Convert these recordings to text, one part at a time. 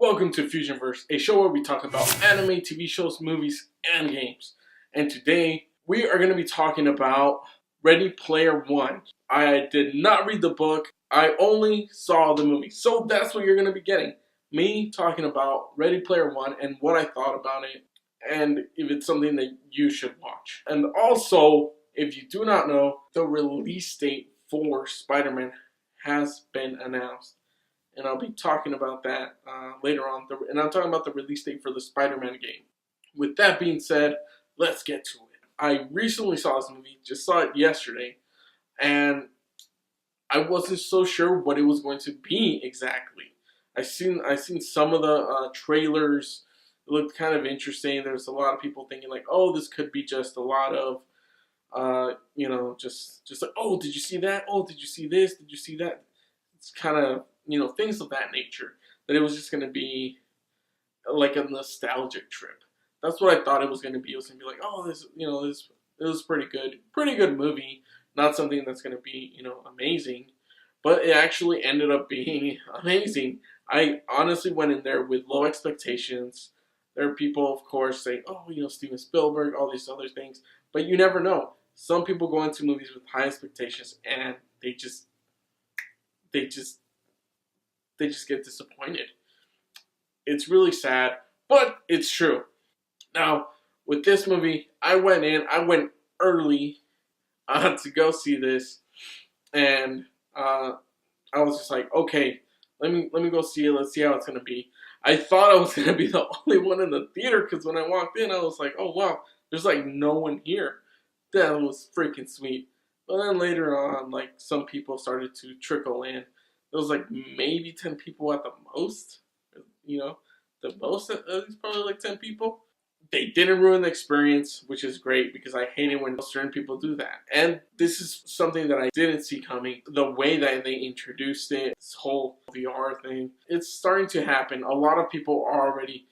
Welcome to Fusionverse, a show where we talk about anime, TV shows, movies, and games. And today, we are going to be talking about Ready Player One. I did not read the book, I only saw the movie. So that's what you're going to be getting. Me talking about Ready Player One and what I thought about it, and if it's something that you should watch. And also, if you do not know, the release date for Spiderman has been announced. And I'll be talking about that later on. And I'm talking about the release date for the Spider-Man game. With that being said, let's get to it. I recently saw this movie, just saw it yesterday, and I wasn't so sure what it was going to be exactly. I seen some of the trailers. It looked kind of interesting. There's a lot of people thinking like, oh, this could be just a lot of, just like, oh, did you see that? Oh, did you see this? Did you see that? It's kind of, things of that nature. That it was just going to be like a nostalgic trip. That's what I thought it was going to be. It was going to be like, oh, this was pretty good movie. Not something that's going to be, amazing. But it actually ended up being amazing. I honestly went in there with low expectations. There are people, of course, saying, oh, Steven Spielberg, all these other things. But you never know. Some people go into movies with high expectations and they just get disappointed. It's really sad, but it's true. Now, with this movie, I went early to go see this, and I was just like, okay, let me go see it. Let's see how it's gonna be. I thought I was gonna be the only one in the theater because when I walked in, I was like, oh wow, there's like no one here. That was freaking sweet. But then later on, like some people started to trickle in. It was like maybe 10 people at the most. The most, at least probably like 10 people. They didn't ruin the experience, which is great because I hate it when certain people do that. And this is something that I didn't see coming. The way that they introduced it, this whole VR thing, it's starting to happen. A lot of people are already,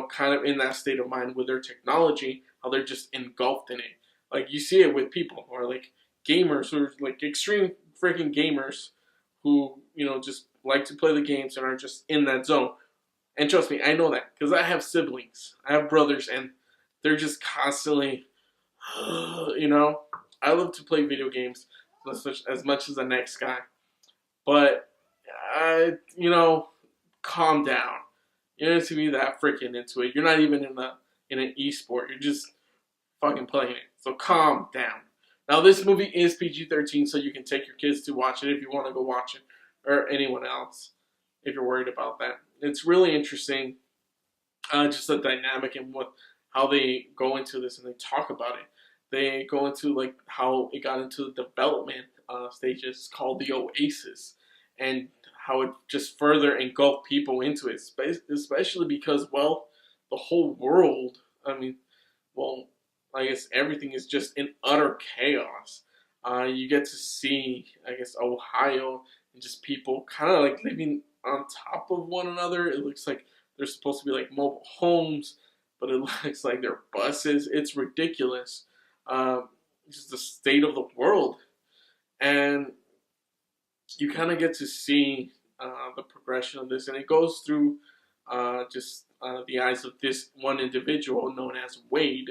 kind of in that state of mind with their technology, how they're just engulfed in it. Like you see it with people who are like gamers, who are like extreme freaking gamers, who, just like to play the games and are just in that zone. And trust me, I know that because I have siblings. I have brothers and they're just constantly, I love to play video games as much as the next guy. But, calm down. You don't need to be that freaking into it. You're not even in an e-sport. You're just fucking playing it. So calm down. Now, this movie is PG-13, so you can take your kids to watch it if you want to go watch it. Or anyone else, if you're worried about that. It's really interesting, just the dynamic and how they go into this and they talk about it. They go into like how it got into the development stages called the Oasis, and how it just further engulfed people into it, especially because, well, the whole world, I guess everything is just in utter chaos. You get to see, I guess, Ohio and just people kind of like living on top of one another. It looks like they're supposed to be like mobile homes, but it looks like they're buses. It's ridiculous. Just the state of the world. And you kind of get to see the progression of this, and it goes through the eyes of this one individual known as Wade.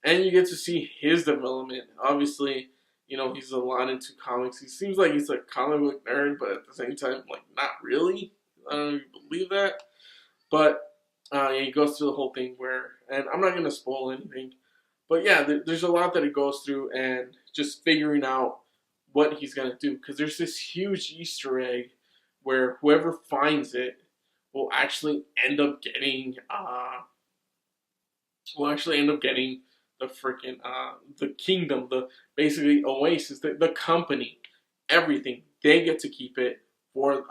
And you get to see his development. Obviously, he's a lot into comics. He seems like he's a comic book nerd, but at the same time, like, not really. I don't even believe that. But he goes through the whole thing and I'm not going to spoil anything, but yeah, there's a lot that it goes through, and just figuring out what he's going to do. Because there's this huge Easter egg where whoever finds it will actually end up getting, the freaking, the kingdom, basically Oasis, the company, everything. They get to keep it for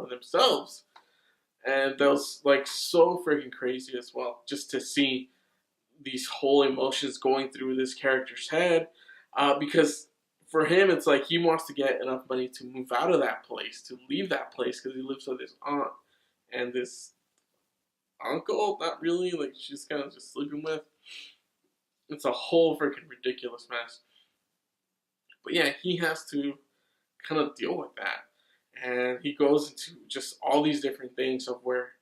themselves. And that was like so freaking crazy as well, just to see these whole emotions going through this character's head. Because for him, it's like he wants to get enough money to move out of that place, to leave that place, because he lives with his aunt and this uncle, not really, like she's kind of just sleeping with. It's a whole freaking ridiculous mess. But yeah, he has to kind of deal with that. And he goes into just all these different things of where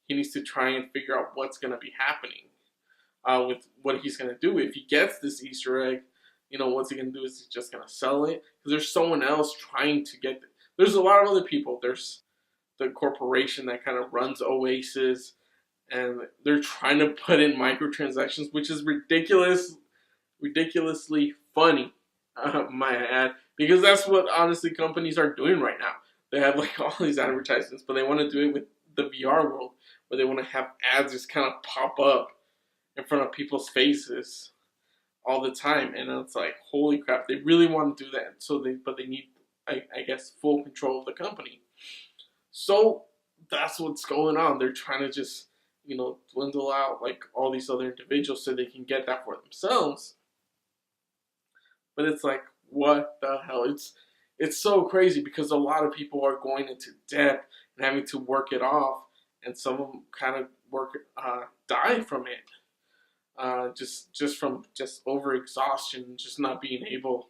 he needs to try and figure out what's going to be happening with what he's going to do. If he gets this Easter egg, what's he going to do? Is he just going to sell it? Because there's someone else trying to get it. There's a lot of other people. There's the corporation that kind of runs Oasis, and they're trying to put in microtransactions, which is ridiculously funny, might I add, because that's what honestly companies are doing right now. They have like all these advertisements, but they want to do it with the VR world, where they want to have ads just kind of pop up in front of people's faces all the time, and it's like, holy crap, they really want to do that. But they need, I guess, full control of the company. So that's what's going on. They're trying to just, dwindle out like all these other individuals so they can get that for themselves. But it's like, what the hell? It's so crazy because a lot of people are going into debt and having to work it off, and some of them kind of die from it, just from over exhaustion, just not being able,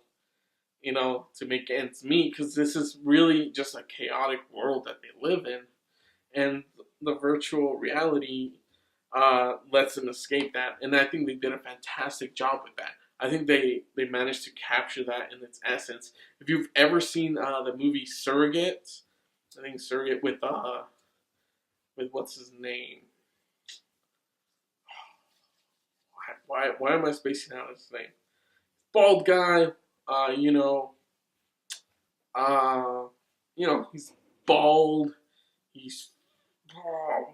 to make ends meet, because this is really just a chaotic world that they live in, and the virtual reality lets them escape that, and I think they did a fantastic job with that. I think they managed to capture that in its essence. If you've ever seen the movie Surrogates, I think Surrogate with what's his name? Why am I spacing out his name? Bald guy, he's bald. He's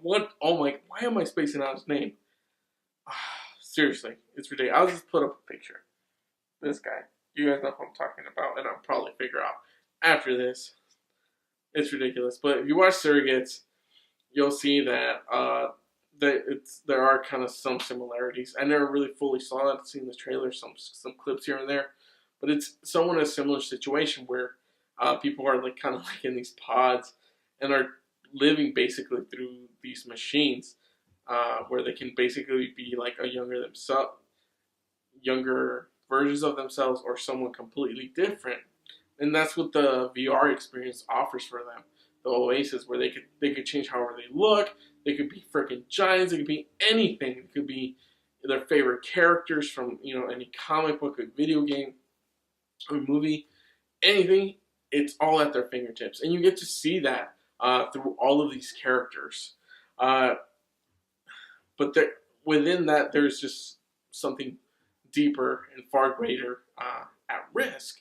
what? Oh my! Why am I spacing out his name? Seriously, it's ridiculous. I'll just put up a picture. This guy. You guys know who I'm talking about, and I'll probably figure out after this. It's ridiculous. But if you watch Surrogates, you'll see that there are kind of some similarities. I never really fully saw it. I've seen the trailer, some clips here and there, but it's somewhat a similar situation where people are like kind of like in these pods and are living basically through these machines, where they can basically be like a younger versions of themselves, or someone completely different. And that's what the VR experience offers for them. The Oasis, where they could change however they look. They could be freaking giants. It could be anything. It could be their favorite characters from any comic book, or video game, or movie, anything. It's all at their fingertips, and you get to see that through all of these characters. But within that, there's just something deeper and far greater at risk.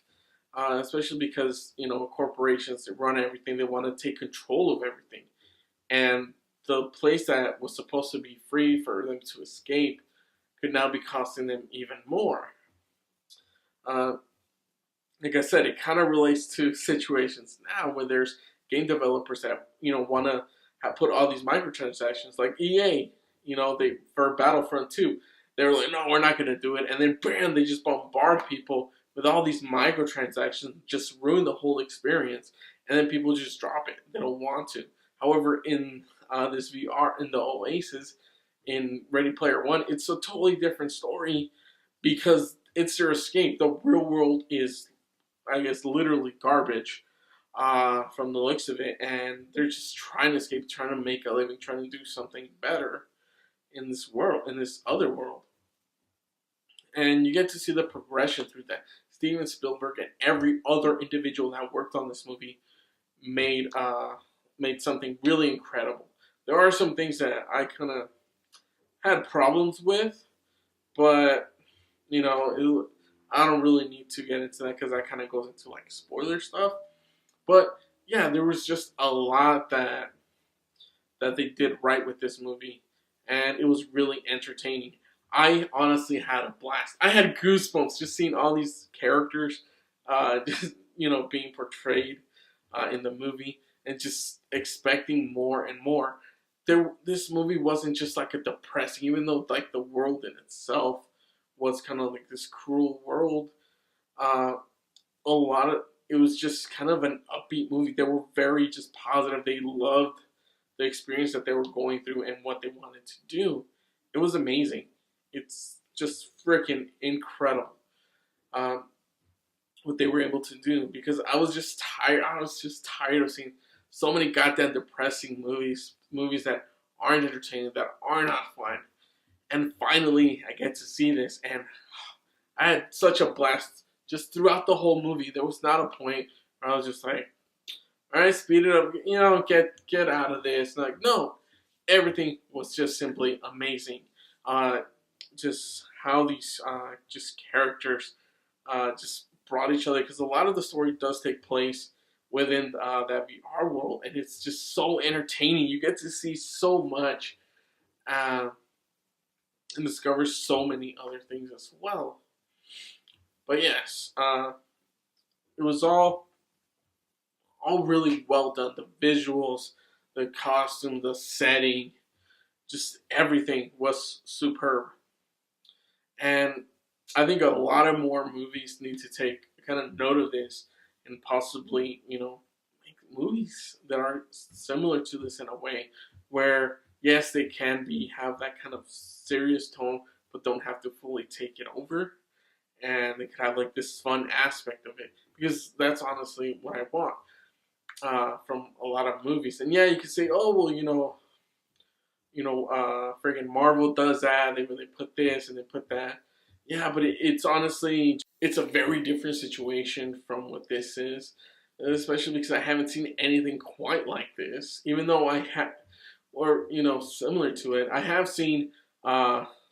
Especially because, corporations that run everything, they want to take control of everything. And the place that was supposed to be free for them to escape could now be costing them even more. Like I said, it kind of relates to situations now where there's game developers that, want to put all these microtransactions, like EA, for Battlefront 2. They were like, no, we're not going to do it. And then, bam, they just bombard people with all these microtransactions, just ruin the whole experience, and then people just drop it. They don't want to. However, in this VR, in the Oasis, in Ready Player One, it's a totally different story because it's their escape. The real world is, I guess, literally garbage from the looks of it, and they're just trying to escape, trying to make a living, trying to do something better in this world, in this other world. And you get to see the progression through that. Steven Spielberg and every other individual that worked on this movie made something really incredible. There are some things that I kind of had problems with, but I don't really need to get into that because that kind of goes into like spoiler stuff. But yeah, there was just a lot that they did right with this movie, and it was really entertaining. I honestly had a blast. I had goosebumps just seeing all these characters, just being portrayed in the movie, and just expecting more and more. This movie wasn't just like a depressing, even though like the world in itself was kind of like this cruel world. It was just kind of an upbeat movie. They were very just positive. They loved the experience that they were going through and what they wanted to do. It was amazing. It's just freaking incredible what they were able to do, because I was just tired. I was just tired of seeing so many goddamn depressing movies that aren't entertaining, that are not fun. And finally, I get to see this, and I had such a blast just throughout the whole movie. There was not a point where I was just like, all right, speed it up, get out of this. Like, no, everything was just simply amazing. Just how these just characters just brought each other, because a lot of the story does take place within that VR world, and it's just so entertaining. You get to see so much and discover so many other things as well. But yes, it was all really well done. The visuals, the costume, the setting, just everything was superb. And I think a lot of more movies need to take kind of note of this and possibly, make movies that are similar to this in a way where, yes, they can have that kind of serious tone, but don't have to fully take it over. And they could have like this fun aspect of it, because that's honestly what I want from a lot of movies. And yeah, you could say, oh well, friggin' Marvel does that. They put this and they put that. Yeah, but it's honestly, it's a very different situation from what this is, especially because I haven't seen anything quite like this. Even though I have, or similar to it, I have seen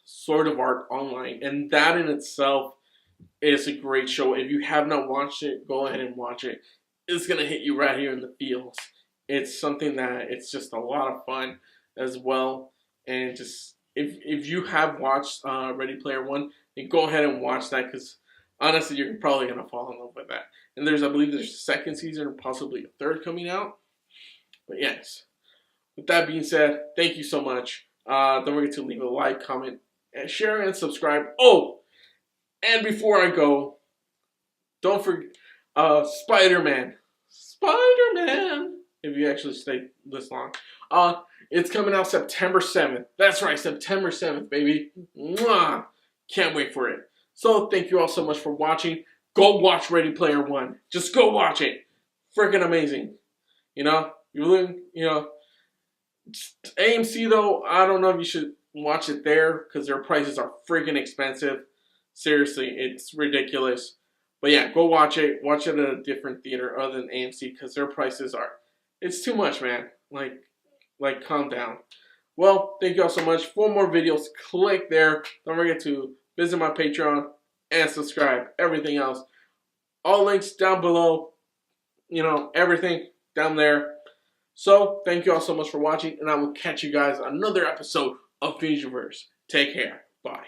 Sword of Art Online, and that in itself is a great show. If you have not watched it, go ahead and watch it. It's gonna hit you right here in the feels. It's something that it's just a lot of fun as well. And just if you have watched Ready Player One, then go ahead and watch that, because honestly, you're probably gonna fall in love with that. And I believe there's a second season or possibly a third coming out. But yes, with that being said, thank you so much. Don't forget to leave a like, comment, and share, and subscribe. Oh, and before I go, don't forget Spiderman. Spiderman. If you actually stay this long, it's coming out September 7th. That's right, September 7th, baby. Mwah! Can't wait for it. So thank you all so much for watching. Go watch Ready Player One. Just go watch it. Freaking amazing. AMC though, I don't know if you should watch it there, because their prices are freaking expensive. Seriously, it's ridiculous. But yeah, go watch it. Watch it at a different theater other than AMC, because their prices it's too much, man. Like calm down. Well, thank you all so much. For more videos, click there. Don't forget to visit my Patreon and subscribe. Everything else, all links down below. Everything down there. So, thank you all so much for watching, and I will catch you guys on another episode of Fusionverse. Take care. Bye.